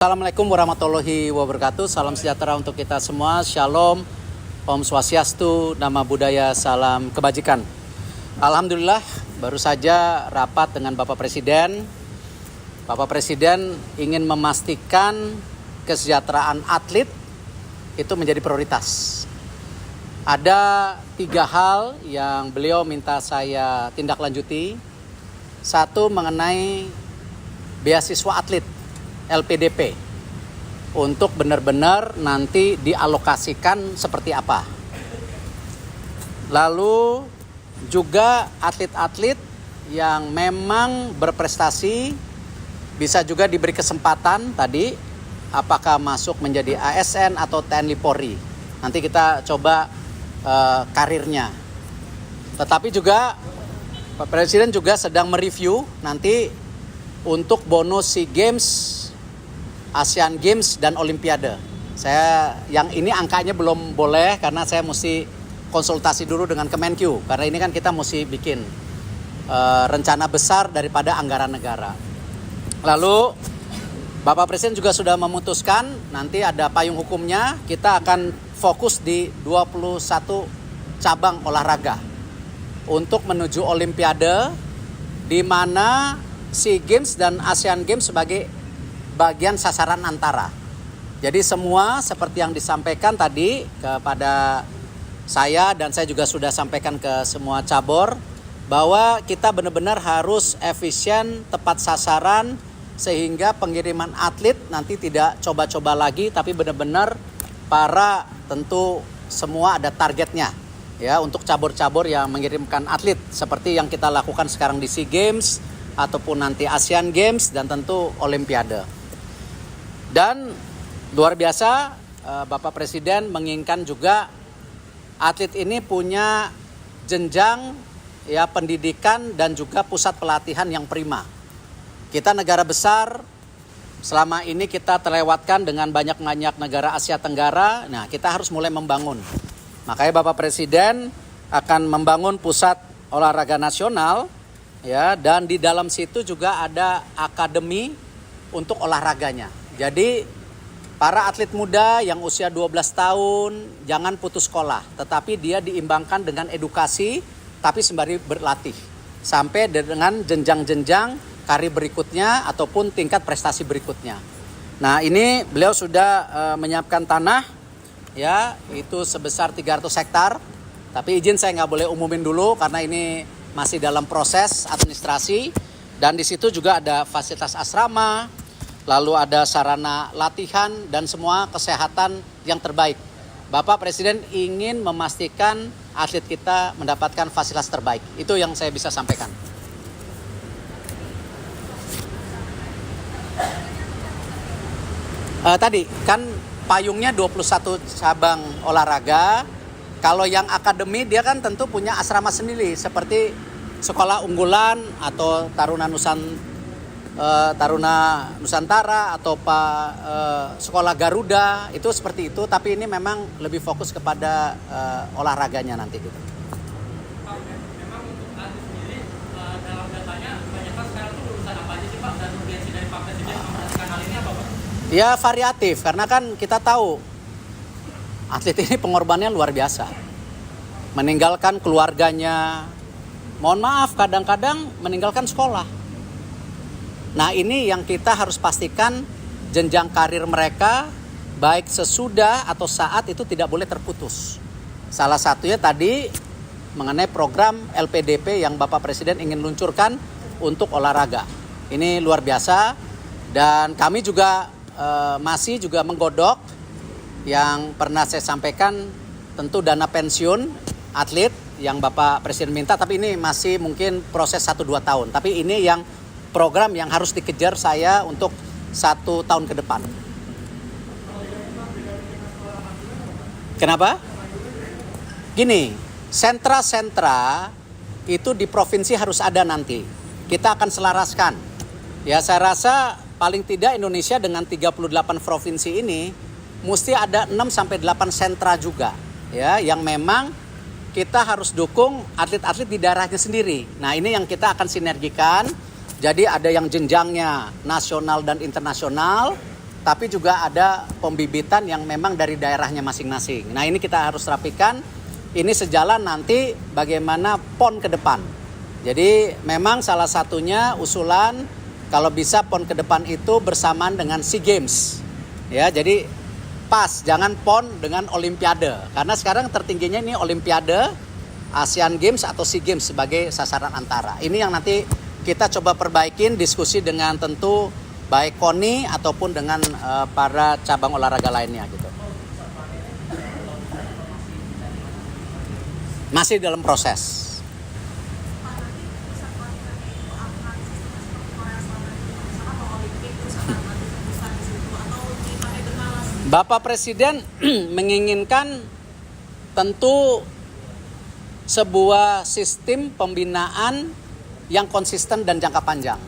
Assalamualaikum warahmatullahi wabarakatuh. Salam sejahtera untuk kita semua. Shalom, Om Swastiastu, Nama Budaya, Salam Kebajikan. Alhamdulillah, baru saja rapat dengan Bapak Presiden. Bapak Presiden ingin memastikan kesejahteraan atlet itu menjadi prioritas. Ada 3 hal yang beliau minta saya tindak lanjuti. Satu, mengenai beasiswa atlet LPDP untuk benar-benar nanti dialokasikan seperti apa. Lalu juga atlet-atlet yang memang berprestasi bisa juga diberi kesempatan tadi apakah masuk menjadi ASN atau TNI Polri. Nanti kita coba karirnya. Tetapi juga Pak Presiden juga sedang mereview nanti untuk bonus SEA Games, Asian Games dan Olimpiade. Saya yang ini angkanya belum boleh karena saya mesti konsultasi dulu dengan Kemenkyu karena ini kan kita mesti bikin rencana besar daripada anggaran negara. Lalu Bapak Presiden juga sudah memutuskan nanti ada payung hukumnya, kita akan fokus di 21 cabang olahraga untuk menuju Olimpiade, di mana SEA Games dan Asian Games sebagai bagian sasaran antara. Jadi semua seperti yang disampaikan tadi kepada saya dan saya juga sudah sampaikan ke semua cabur bahwa kita benar-benar harus efisien, tepat sasaran sehingga pengiriman atlet nanti tidak coba-coba lagi tapi benar-benar para tentu semua ada targetnya ya untuk cabur-cabur yang mengirimkan atlet seperti yang kita lakukan sekarang di SEA Games ataupun nanti Asian Games dan tentu Olimpiade. Dan luar biasa Bapak Presiden menginginkan juga atlet ini punya jenjang ya pendidikan dan juga pusat pelatihan yang prima. Kita negara besar, selama ini kita terlewatkan dengan banyak-banyak negara Asia Tenggara. Nah, kita harus mulai membangun. Makanya Bapak Presiden akan membangun pusat olahraga nasional ya, dan di dalam situ juga ada akademi untuk olahraganya. Jadi para atlet muda yang usia 12 tahun jangan putus sekolah, tetapi dia diimbangkan dengan edukasi tapi sembari berlatih sampai dengan jenjang-jenjang karir berikutnya ataupun tingkat prestasi berikutnya. Nah, ini beliau sudah menyiapkan tanah ya, itu sebesar 300 hektar. Tapi izin saya nggak boleh umumin dulu karena ini masih dalam proses administrasi, dan di situ juga ada fasilitas asrama, lalu ada sarana latihan dan semua kesehatan yang terbaik. Bapak Presiden ingin memastikan atlet kita mendapatkan fasilitas terbaik. Itu yang saya bisa sampaikan. Tadi kan payungnya 21 cabang olahraga. Kalau yang akademi dia kan tentu punya asrama sendiri seperti Sekolah Unggulan atau Taruna Nusantara atau Sekolah Garuda, itu seperti itu. Tapi ini memang lebih fokus kepada olahraganya nanti gitu. Pak, memang untuk atlet sendiri dalam datanya banyak kan sekarang tuh lulusan apa aja sih Pak, dan urgensi dari Pak Presiden memperhatikan hal ini apa Pak? Ya variatif karena kan kita tahu atlet ini pengorbanannya luar biasa. Meninggalkan keluarganya, mohon maaf kadang-kadang meninggalkan sekolah. Nah, ini yang kita harus pastikan jenjang karir mereka baik sesudah atau saat itu tidak boleh terputus. Salah satunya tadi mengenai program LPDP yang Bapak Presiden ingin luncurkan untuk olahraga. Ini luar biasa, dan kami juga masih juga menggodok yang pernah saya sampaikan tentu dana pensiun atlet yang Bapak Presiden minta, tapi ini masih mungkin proses 1-2 tahun. Tapi ini yang program yang harus dikejar saya untuk 1 tahun ke depan. Kenapa? Gini, sentra-sentra itu di provinsi harus ada nanti. Kita akan selaraskan. Ya, saya rasa paling tidak Indonesia dengan 38 provinsi ini mesti ada 6-8 sentra juga. Ya, yang memang kita harus dukung atlet-atlet di daerahnya sendiri. Nah, ini yang kita akan sinergikan. Jadi ada yang jenjangnya nasional dan internasional, tapi juga ada pembibitan yang memang dari daerahnya masing-masing. Nah, ini kita harus rapikan. Ini sejalan nanti bagaimana PON ke depan. Jadi memang salah satunya usulan kalau bisa PON ke depan itu bersamaan dengan SEA Games. Ya, jadi pas, jangan PON dengan Olimpiade. Karena sekarang tertingginya ini Olimpiade, Asian Games atau SEA Games sebagai sasaran antara. Ini yang nanti kita coba perbaikin, diskusi dengan tentu baik KONI ataupun dengan para cabang olahraga lainnya gitu. Masih dalam proses. Bapak Presiden menginginkan tentu sebuah sistem pembinaan yang konsisten dan jangka panjang.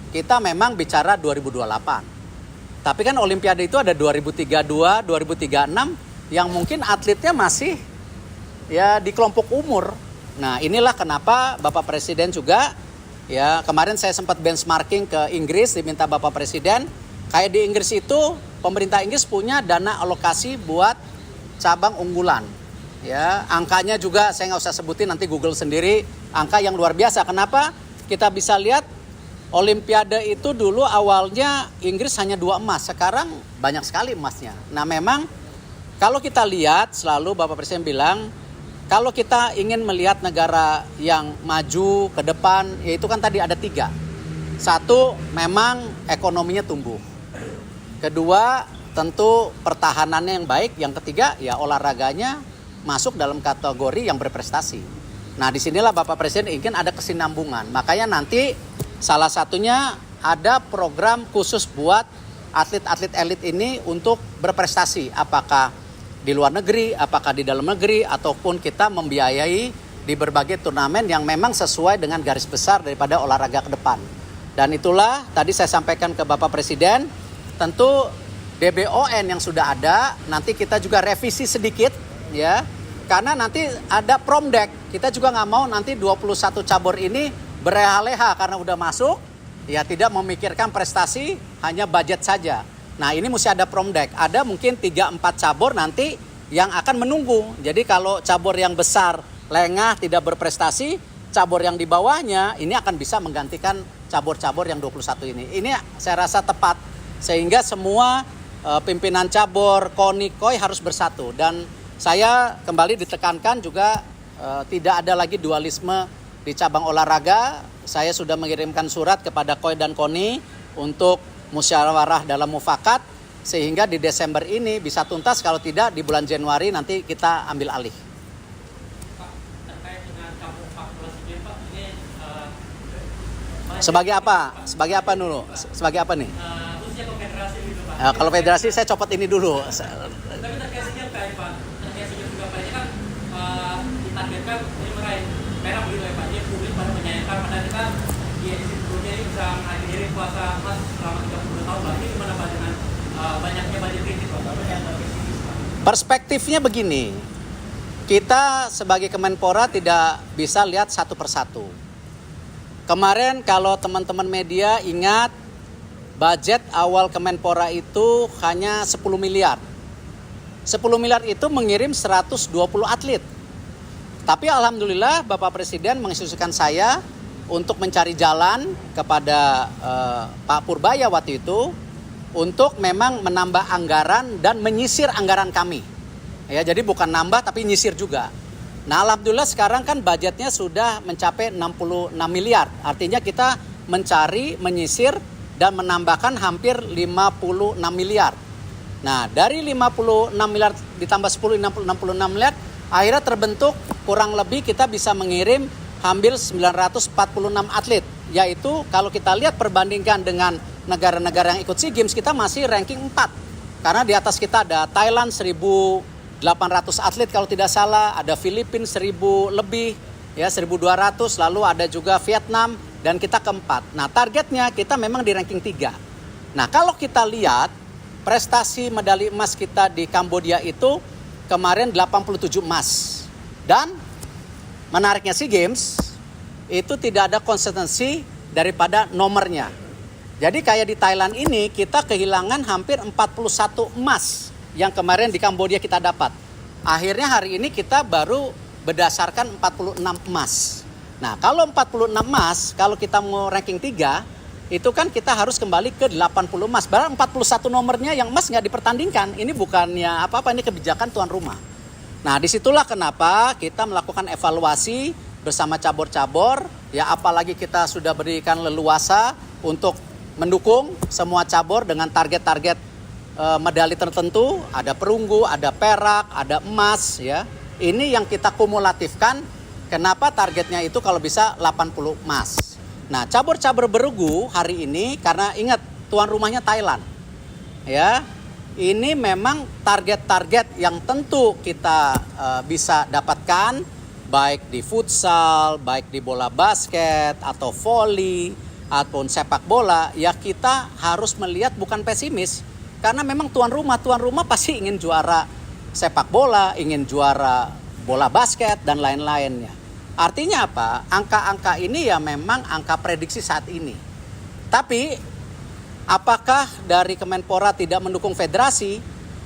Kita memang bicara 2028. Tapi kan Olimpiade itu ada 2032, 2036 yang mungkin atletnya masih ya di kelompok umur. Nah, inilah kenapa Bapak Presiden juga ya kemarin saya sempat benchmarking ke Inggris, diminta Bapak Presiden, kayak di Inggris itu pemerintah Inggris punya dana alokasi buat cabang unggulan. Ya, angkanya juga saya nggak usah sebutin, nanti Google sendiri, angka yang luar biasa. Kenapa? Kita bisa lihat Olimpiade itu dulu awalnya Inggris hanya 2 emas, sekarang banyak sekali emasnya. Nah, memang kalau kita lihat selalu Bapak Presiden bilang, kalau kita ingin melihat negara yang maju ke depan, yaitu kan tadi ada 3. 1, memang ekonominya tumbuh. Kedua, tentu pertahanannya yang baik. Yang ketiga, ya olahraganya masuk dalam kategori yang berprestasi. Nah, disinilah Bapak Presiden ingin ada kesinambungan. Makanya nanti salah satunya ada program khusus buat atlet-atlet elit ini untuk berprestasi. Apakah di luar negeri, apakah di dalam negeri, ataupun kita membiayai di berbagai turnamen yang memang sesuai dengan garis besar daripada olahraga ke depan. Dan itulah tadi saya sampaikan ke Bapak Presiden, tentu DBON yang sudah ada, nanti kita juga revisi sedikit ya. Karena nanti ada promdek, kita juga nggak mau nanti 21 cabur ini berleha-leha karena udah masuk, ya tidak memikirkan prestasi, hanya budget saja. Nah, ini mesti ada promdek, ada mungkin 3-4 cabur nanti yang akan menunggu. Jadi kalau cabur yang besar lengah tidak berprestasi, cabur yang di bawahnya ini akan bisa menggantikan cabur-cabur yang 21 ini. Ini saya rasa tepat, sehingga semua pimpinan cabur, KONI, KOI harus bersatu. Dan saya kembali ditekankan juga tidak ada lagi dualisme di cabang olahraga. Saya sudah mengirimkan surat kepada KOI dan KONI untuk musyawarah dalam mufakat, sehingga di Desember ini bisa tuntas, kalau tidak di bulan Januari nanti kita ambil alih. Pak, terkait dengan cabur 14 ini Pak, ini Sebagai apa? Sebagai apa dulu? Sebagai apa nih? usia konfederasi gitu Pak. Kalau federasi saya copot ini dulu. Tapi terkait SEA Games Pak, terkait SEA Games juga Pak, ini kan ditargetkan ini meraih merah begitu ya Pak. Ini publik pada menyayangkan, padahal kita di edisi sebelumnya ini bisa mengakhiri puasa emas selama 30 tahun Pak. Ini gimana Pak dengan banyaknya budget kritis Pak? Perspektifnya begini, kita sebagai Kemenpora tidak bisa lihat satu persatu. Kemarin kalau teman-teman media ingat, budget awal Kemenpora itu hanya 10 miliar. 10 miliar itu mengirim 120 atlet. Tapi alhamdulillah Bapak Presiden menginstruksikan saya untuk mencari jalan kepada Pak Purbaya waktu itu untuk memang menambah anggaran dan menyisir anggaran kami. Ya, jadi bukan nambah tapi nyisir juga. Nah, alhamdulillah sekarang kan budgetnya sudah mencapai 66 miliar. Artinya kita mencari, menyisir dan menambahkan hampir 56 miliar. Nah, dari 56 miliar ditambah 10, 66 miliar, akhirnya terbentuk kurang lebih kita bisa mengirim hampir 946 atlet. Yaitu kalau kita lihat perbandingkan dengan negara-negara yang ikut SEA Games, kita masih ranking 4. Karena di atas kita ada Thailand 1.800 atlet kalau tidak salah, ada Filipina 1.000 lebih, ya 1.200, lalu ada juga Vietnam, dan kita keempat. Nah, targetnya kita memang di ranking 3. Nah, kalau kita lihat prestasi medali emas kita di Kambodia itu kemarin 87 emas. Dan menariknya SEA Games itu tidak ada konsistensi daripada nomornya. Jadi kayak di Thailand ini kita kehilangan hampir 41 emas yang kemarin di Kambodia kita dapat. Akhirnya hari ini kita baru berdasarkan 46 emas. Nah, kalau 46 emas, kalau kita mau ranking 3, itu kan kita harus kembali ke 80 emas. Berarti 41 nomornya yang emas nggak dipertandingkan. Ini bukannya apa-apa, ini kebijakan tuan rumah. Nah, disitulah kenapa kita melakukan evaluasi bersama cabur-cabur. Ya, apalagi kita sudah berikan leluasa untuk mendukung semua cabur dengan target-target medali tertentu. Ada perunggu, ada perak, ada emas. Ya, ini yang kita kumulatifkan. Kenapa targetnya itu kalau bisa 80 emas. Nah, cabur-cabur bergu hari ini karena ingat tuan rumahnya Thailand. Ya, ini memang target-target yang tentu kita bisa dapatkan baik di futsal, baik di bola basket atau voli ataupun sepak bola. Ya, kita harus melihat bukan pesimis karena memang tuan rumah pasti ingin juara sepak bola, ingin juara bola basket dan lain-lainnya. Artinya apa? Angka-angka ini ya memang angka prediksi saat ini. Tapi apakah dari Kemenpora tidak mendukung federasi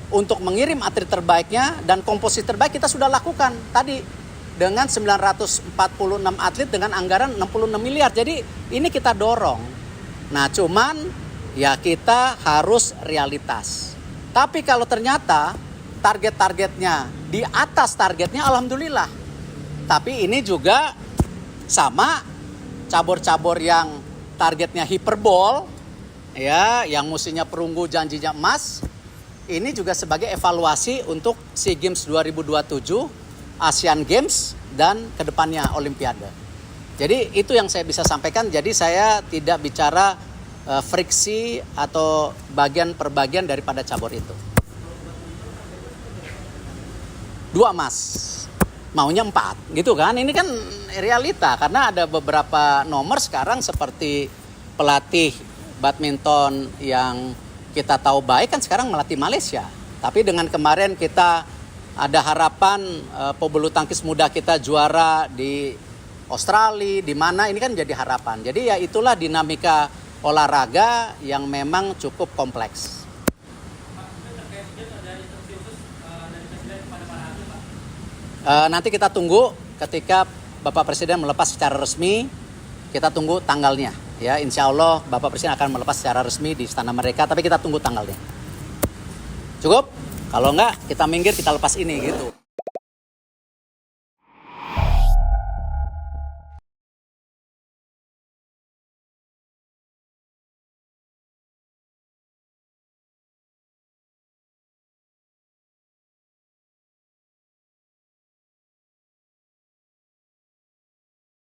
untuk mengirim atlet terbaiknya, dan komposisi terbaik kita sudah lakukan tadi dengan 946 atlet dengan anggaran 66 miliar. Jadi ini kita dorong. Nah, cuman ya kita harus realitas. Tapi kalau ternyata target-targetnya di atas targetnya, alhamdulillah. Tapi ini juga sama cabur-cabur yang targetnya hiperbol, ya, yang mestinya perunggu janjinya emas. Ini juga sebagai evaluasi untuk SEA Games 2027, Asian Games, dan kedepannya Olimpiade. Jadi itu yang saya bisa sampaikan. Jadi saya tidak bicara friksi atau bagian per bagian daripada cabur itu. 2 emas. Maunya 4 gitu kan. Ini kan realita karena ada beberapa nomor sekarang seperti pelatih badminton yang kita tahu baik kan sekarang melatih Malaysia. Tapi dengan kemarin kita ada harapan pebulu tangkis muda kita juara di Australia, di mana ini kan jadi harapan. Jadi ya itulah dinamika olahraga yang memang cukup kompleks. Nanti kita tunggu ketika Bapak Presiden melepas secara resmi, kita tunggu tanggalnya. Ya, insya Allah Bapak Presiden akan melepas secara resmi di Istana Merdeka, tapi kita tunggu tanggalnya. Cukup? Kalau enggak, kita minggir, kita lepas ini gitu.